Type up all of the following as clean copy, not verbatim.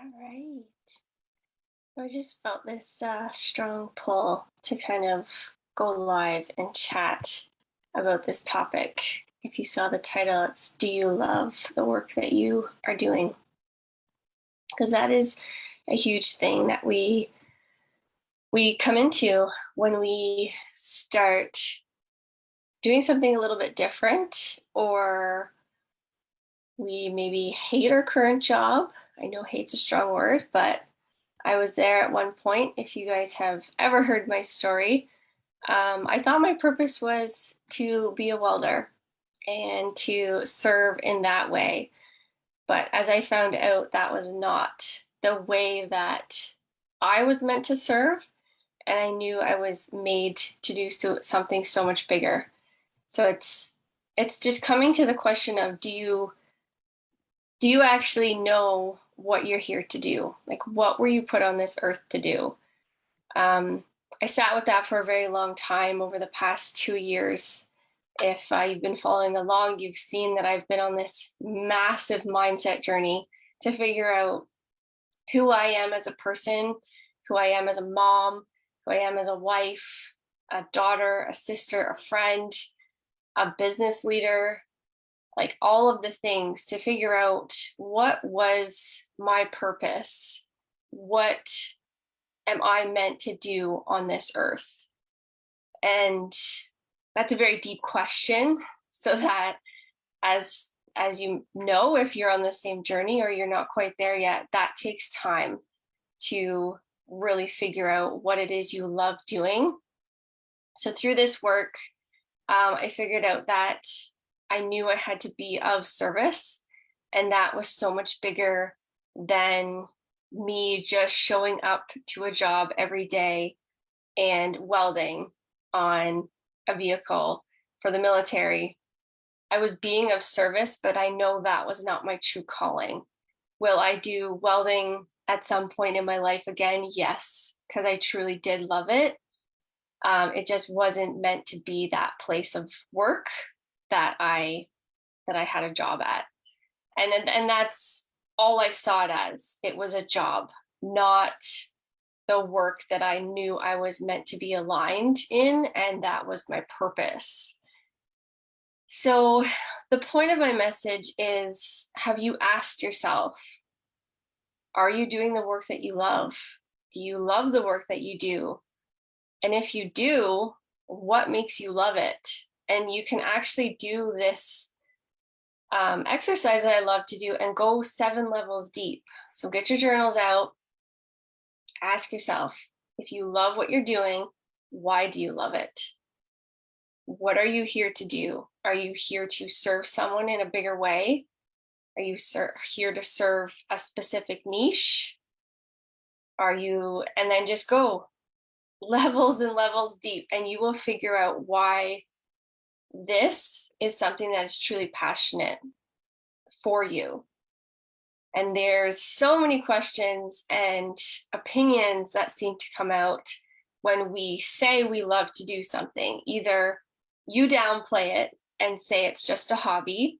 All right. I just felt this strong pull to kind of go live and chat about this topic. If you saw the title, it's Do You Love the Work That You Are Doing? Because that is a huge thing that we come into when we start doing something a little bit different, or we maybe hate our current job. I know hate's a strong word, but I was there at one point. If you guys have ever heard my story, I thought my purpose was to be a welder and to serve in that way. But as I found out, that was not the way that I was meant to serve. And I knew I was made to do something so much bigger. So it's just coming to the question of do you actually know what you're here to do? Like, what were you put on this earth to do? Um, I sat with that for a very long time over the past 2 years. If you've been following along, you've seen that I've been on this massive mindset journey to figure out who I am as a person, who I am as a mom, who I am as a wife, a daughter, a sister, a friend, a business leader, like all of the things to figure out what was my purpose? What am I meant to do on this earth? And that's a very deep question. So that as you know, if you're on the same journey or you're not quite there yet, that takes time to really figure out what it is you love doing. So through this work, I figured out that I knew I had to be of service, and that was so much bigger than me just showing up to a job every day and welding on a vehicle for the military. I was being of service, but I know that was not my true calling. Will I do welding at some point in my life again? Yes, because I truly did love it. It just wasn't meant to be that place of work that I had a job at. And that's all I saw it as. It was a job, not the work that I knew I was meant to be aligned in, and that was my purpose. So the point of my message is, have you asked yourself, are you doing the work that you love? Do you love the work that you do? And if you do, what makes you love it? And you can actually do this exercise that I love to do and go 7 levels deep. So get your journals out, ask yourself, if you love what you're doing, why do you love it? What are you here to do? Are you here to serve someone in a bigger way? Are you here to serve a specific niche? And then just go levels and levels deep, and you will figure out why this is something that is truly passionate for you. And there's so many questions and opinions that seem to come out when we say we love to do something. Either you downplay it and say it's just a hobby.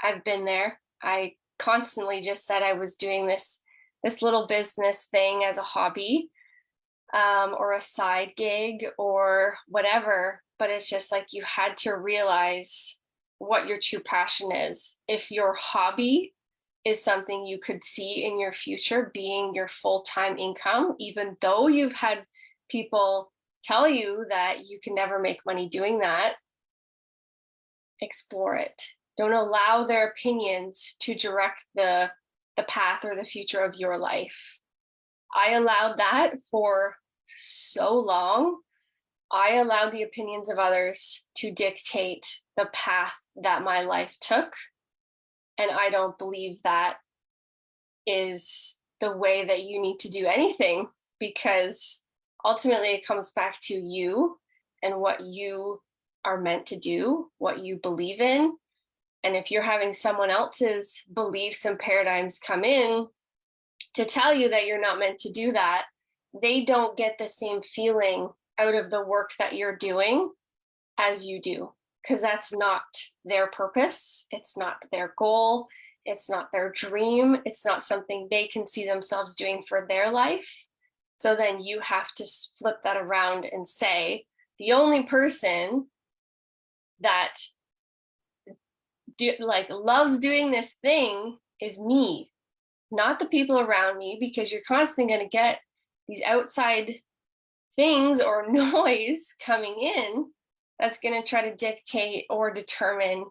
I've been there. I constantly just said I was doing this little business thing as a hobby, or a side gig or whatever. But it's just like you had to realize what your true passion is. If your hobby is something you could see in your future being your full-time income, even though you've had people tell you that you can never make money doing that, explore it. Don't allow their opinions to direct the path or the future of your life. I allowed that for so long. I allowed the opinions of others to dictate the path that my life took. And I don't believe that is the way that you need to do anything, because ultimately it comes back to you and what you are meant to do, what you believe in. And if you're having someone else's beliefs and paradigms come in to tell you that you're not meant to do that, they don't get the same feeling out of the work that you're doing as you do, because that's not their purpose. It's not their goal. It's not their dream. It's not something they can see themselves doing for their life. So then you have to flip that around and say, the only person that loves doing this thing is me, not the people around me, because you're constantly going to get these outside things or noise coming in that's going to try to dictate or determine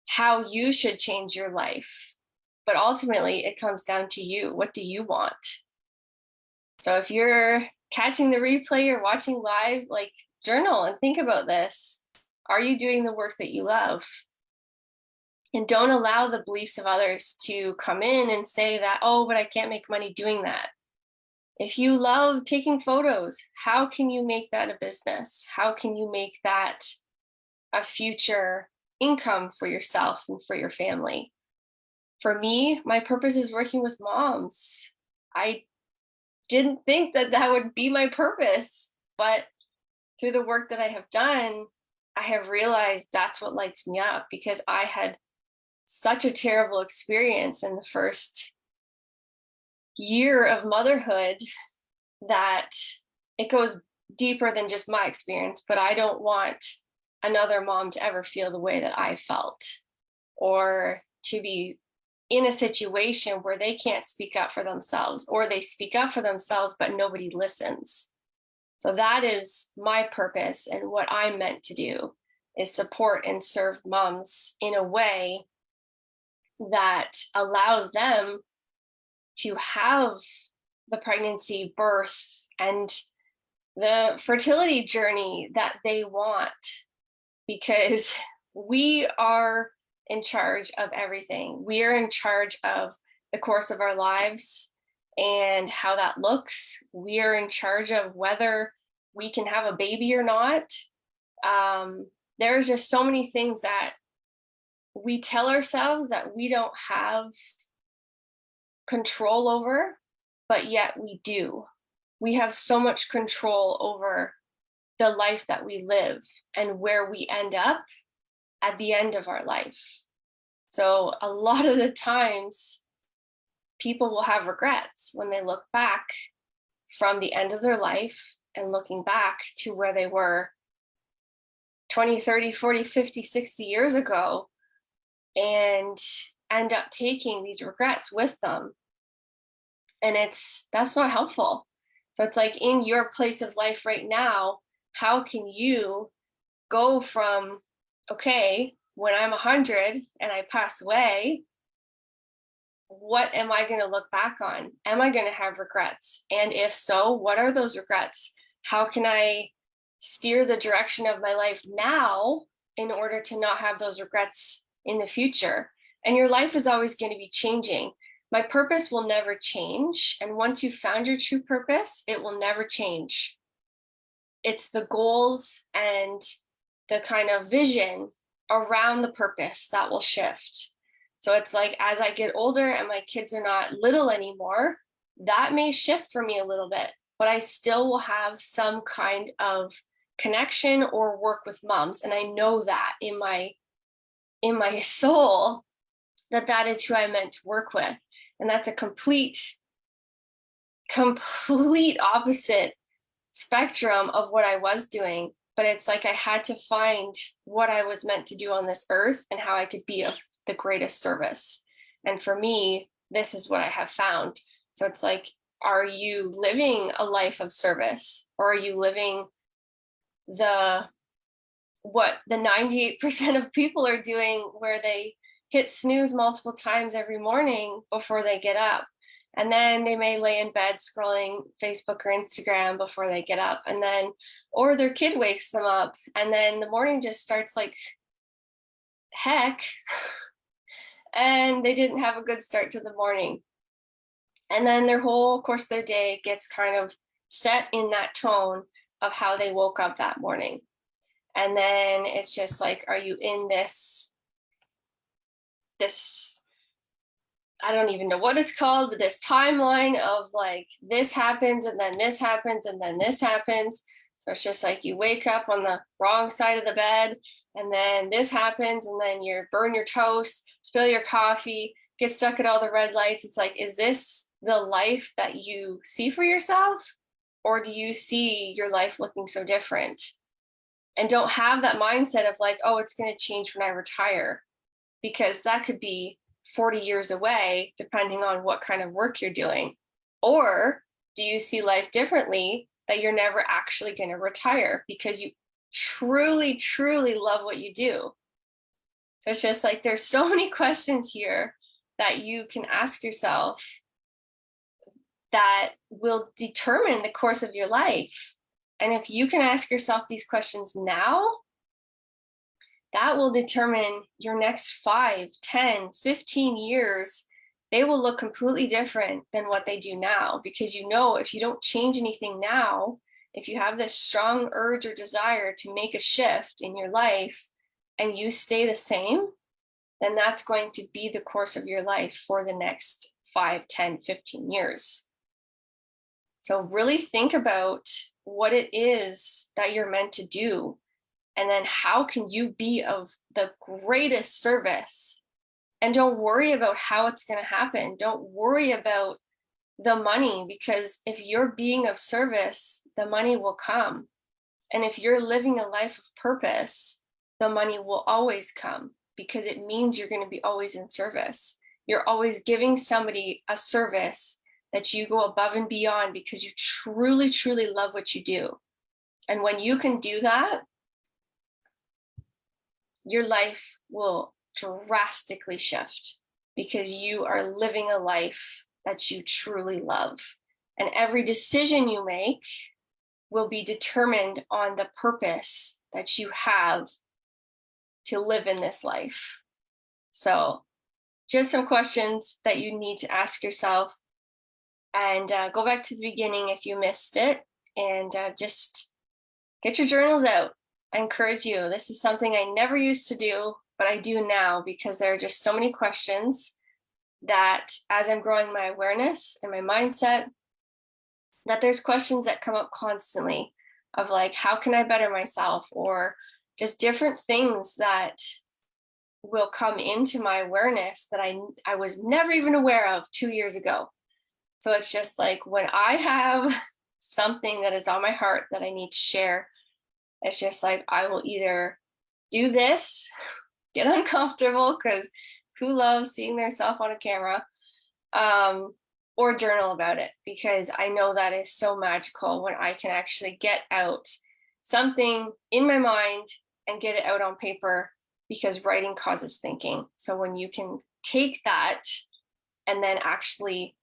how you should change your life. But ultimately, it comes down to you. What do you want? So if you're catching the replay or watching live, like, journal and think about this. Are you doing the work that you love? And don't allow the beliefs of others to come in and say that, oh, but I can't make money doing that. If you love taking photos, how can you make that a business? How can you make that a future income for yourself and for your family? For me, my purpose is working with moms. I didn't think that that would be my purpose, but through the work that I have done, I have realized that's what lights me up, because I had such a terrible experience in the first year of motherhood that it goes deeper than just my experience. But I don't want another mom to ever feel the way that I felt, or to be in a situation where they can't speak up for themselves, or they speak up for themselves but nobody listens. So that is my purpose, and what I'm meant to do is support and serve moms in a way that allows them to have the pregnancy, birth, and the fertility journey that they want, because we are in charge of everything. We are in charge of the course of our lives and how that looks. We are in charge of whether we can have a baby or not. There's just so many things that we tell ourselves that we don't have control over, but yet we do. We have so much control over the life that we live and where we end up at the end of our life. So a lot of the times people will have regrets when they look back from the end of their life and looking back to where they were 20, 30, 40, 50, 60 years ago, and end up taking these regrets with them. And that's not helpful. So it's like, in your place of life right now, how can you go from, okay, when I'm 100 and I pass away, what am I going to look back on? Am I going to have regrets? And if so, what are those regrets? How can I steer the direction of my life now in order to not have those regrets in the future? And your life is always going to be changing. My purpose will never change. And once you've found your true purpose, it will never change. It's the goals and the kind of vision around the purpose that will shift. So it's like, as I get older and my kids are not little anymore, that may shift for me a little bit, but I still will have some kind of connection or work with moms. And I know that in my soul, that is who I'm meant to work with. And that's a complete opposite spectrum of what I was doing. But it's like I had to find what I was meant to do on this earth and how I could be of the greatest service. And for me, this is what I have found. So it's like, are you living a life of service, or are you living what the 98% of people are doing, where they hit snooze multiple times every morning before they get up? And then they may lay in bed scrolling Facebook or Instagram before they get up. And then, or their kid wakes them up. And then the morning just starts like heck. And they didn't have a good start to the morning. And then their whole course of their day gets kind of set in that tone of how they woke up that morning. And then it's just like, are you in this, I don't even know what it's called, but this timeline of like, this happens and then this happens and then this happens. So it's just like you wake up on the wrong side of the bed, and then this happens, and then you burn your toast, spill your coffee, get stuck at all the red lights. It's like, is this the life that you see for yourself? Or do you see your life looking so different? And don't have that mindset of like, oh, it's going to change when I retire, because that could be 40 years away, depending on what kind of work you're doing. Or do you see life differently, that you're never actually going to retire because you truly, truly love what you do? So it's just like, there's so many questions here that you can ask yourself that will determine the course of your life. And if you can ask yourself these questions now, that will determine your next 5, 10, 15 years. They will look completely different than what they do now, because you know, if you don't change anything now, if you have this strong urge or desire to make a shift in your life and you stay the same, then that's going to be the course of your life for the next 5, 10, 15 years. So really think about what it is that you're meant to do. And then how can you be of the greatest service? And don't worry about how it's going to happen. Don't worry about the money, because if you're being of service, the money will come. And if you're living a life of purpose, the money will always come, because it means you're going to be always in service. You're always giving somebody a service that you go above and beyond because you truly, truly love what you do. And when you can do that, your life will drastically shift, because you are living a life that you truly love. And every decision you make will be determined on the purpose that you have to live in this life. So just some questions that you need to ask yourself, and go back to the beginning if you missed it, and just get your journals out. I encourage you. This is something I never used to do, but I do now, because there are just so many questions that, as I'm growing my awareness and my mindset, that there's questions that come up constantly of like, how can I better myself? Or just different things that will come into my awareness that I was never even aware of 2 years ago. So it's just like, when I have something that is on my heart that I need to share, it's just like, I will either do this, get uncomfortable, because who loves seeing their self on a camera, or journal about it, because I know that is so magical when I can actually get out something in my mind and get it out on paper, because writing causes thinking. So when you can take that and then actually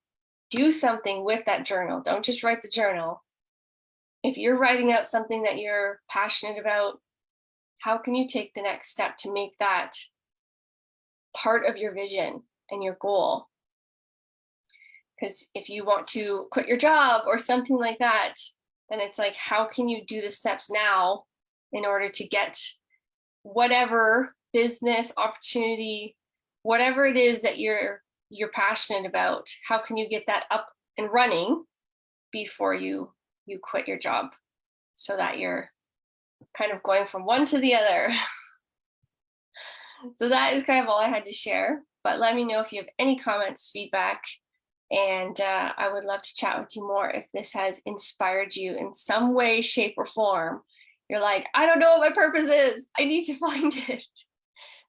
do something with that journal, don't just write the journal. If you're writing out something that you're passionate about, how can you take the next step to make that part of your vision and your goal? Because if you want to quit your job or something like that, then it's like, how can you do the steps now in order to get whatever business opportunity, whatever it is that you're passionate about, how can you get that up and running before you quit your job, so that you're kind of going from one to the other. So that is kind of all I had to share, but let me know if you have any comments, feedback, and I would love to chat with you more if this has inspired you in some way, shape, or form. You're like, I don't know what my purpose is, I need to find it.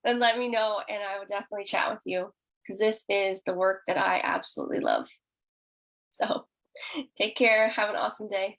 Then let me know, and I will definitely chat with you, because this is the work that I absolutely love. So take care. Have an awesome day.